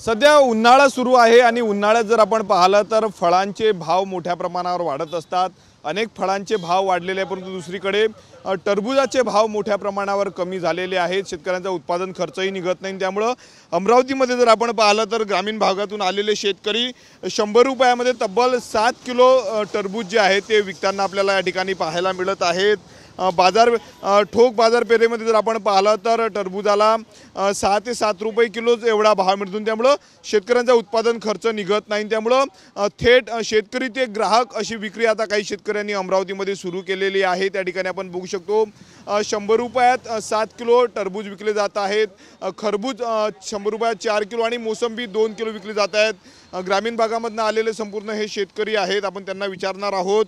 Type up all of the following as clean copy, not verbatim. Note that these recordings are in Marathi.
सध्या उन्हाळा सुरू आहे आणि उन्हाळ्यात जर आपण पाहिलं तर फळांचे भाव मोठ्या प्रमाणावर वाढत असतात। अनेक फळांचे भाव वाढलेले आहेत, परंतु दुसरीकडे टरबुजाचे भाव मोठ्या प्रमाणावर कमी झालेले आहेत। शेतकऱ्यांचा उत्पादन खर्चही निघत नाही, त्यामुळे अमरावतीमध्ये जर आपण पाहिलं तर ग्रामीण भागातून आलेले शेतकरी 100 रुपयामध्ये तब्बल 7 किलो टरबूज जे आहे ते विकताना आपल्याला या ठिकाणी पाहायला मिळत आहेत। ठोक बाजारपेठेमध्ये जर आपण पाहिलं तर टरबुजाला 6 ते 7 रुपये किलो एवढा भाव मिळतो, त्यामुळे शेतकऱ्यांचा उत्पादन खर्च निघत नाही। त्यामुळे थेट शेतकरी ते ग्राहक अशी विक्री आता काही शेतकऱ्यांनी अमरावतीमध्ये सुरू केलेली आहे। त्या ठिकाणी आपण बघू शकतो 100 रुपयात 7 किलो टरबूज विकले जात आहेत। खरबूज 100 रुपयात 4 किलो आणि मोसंबी 2 किलो विकली जात आहेत। ग्रामीण भागामधून आलेले संपूर्ण हे शेतकरी आहेत, आपण त्यांना विचारणार आहोत।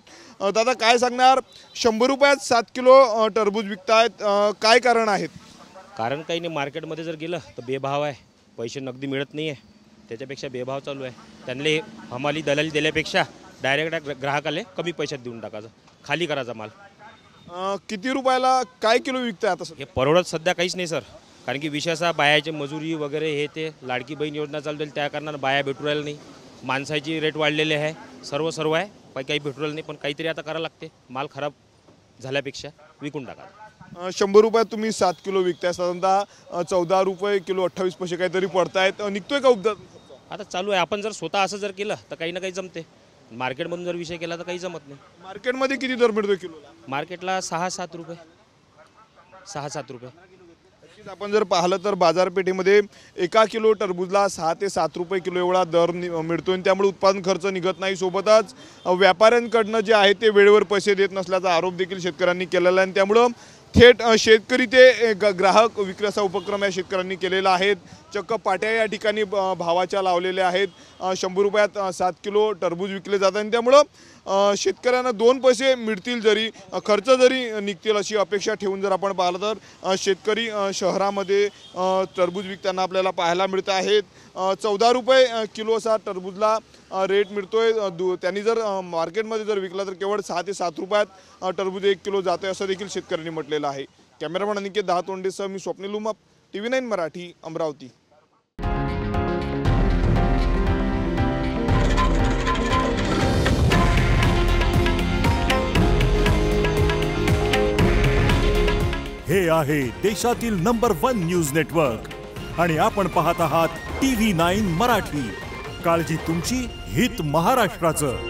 दादा काय सांगणार, 100 रुपयात 7 किलो टरबूज विकतायत, काय कारण आहेत? कारण काही नाही, मार्केटमध्ये जर गेलं तर बेभाव आहे, पैसे नगदी मिळत नाही आहे, त्याच्यापेक्षा बेभाव चालू आहे। त्यांना हमाली दलाली दिल्यापेक्षा डायरेक्ट ग्राहकाला कमी पैशात देऊन टाकायचं, खाली करायचा माल। किती रुपयाला काय किलो विकताय आता? हे परवडत सध्या काहीच नाही सर, कारण की विशेषतः बायाची मजुरी वगैरे हे ते लाडकी बहीण योजना चालू आहे, त्या कारणानं बाया भेटू राहिल्या नाही, माणसाची रेट वाढलेले आहे, सर्व आहे, काही भेटू राहिलं नाही। पण काहीतरी आता करावं लागते, माल खराब झाल्यापेक्षा विकून टाका। 100 रुपयात तुम्ही 7 किलो विकताय, साधारणतः 14 रुपये किलो 28 पैसे काहीतरी पडतायत, निघतोय का उपदार? आता चालू आहे, आपण जर स्वतः असं जर केलं तर काही ना काही जमते, मार्केटमधून जर विषय केला तर काही जमत नाही। मार्केटमध्ये किती दर मिळतोय किलोला? मार्केटला 6-7 रुपये, 6-7 रुपये। आपण जर पाहिलं तर बाजारपेठेमध्ये 1 किलो टरबूजला 6 ते 7 रुपये किलो एवढा दर मिळतो, त्यामुळे उत्पादन खर्च निघत नाही। सोबतच व्यापाऱ्यांकडनं जे आहे ते वेळेवर पैसे देत नसल्याचा आरोप देखील शेतकऱ्यांनी केलेला आहे, त्यामुळे थेट शेतकरी ते ग्राहक विक्री असा उपक्रम या शेतकऱ्यांनी केलेला आहे। चक्क पाट्या या ठिकाणी भावाच्या लावलेल्या आहेत। 100 रुपयात 7 किलो टरबूज विकले जातात, त्यामुळं शेतकऱ्यांना 2 पैसे मिळतील, जरी खर्च जरी निघतील अशी अपेक्षा ठेवून जर आपण पाहिलं तर शेतकरी शहरामध्ये टरबूज विकताना आपल्याला पाहायला मिळत आहेत। 14 रुपये किलो असा टरबूजला रेट मिळतोय। त्यांनी जर मार्केटमध्ये जर विकला तर केवळ 6 ते 7 रुपयात टरबूज 1 किलो जातोय असं देखील शेतकऱ्यांनी म्हटलेलं आहे। कॅमेरामन अनिकेत दहातोंडेसह मी स्वप्नील उमाप, TV9 मराठी, अमरावती। हे आहे देशातील नंबर 1 न्यूज नेटवर्क आणि आपण पाहत आहात TV9 मराठी। काळजी तुमची, हित महाराष्ट्राचं।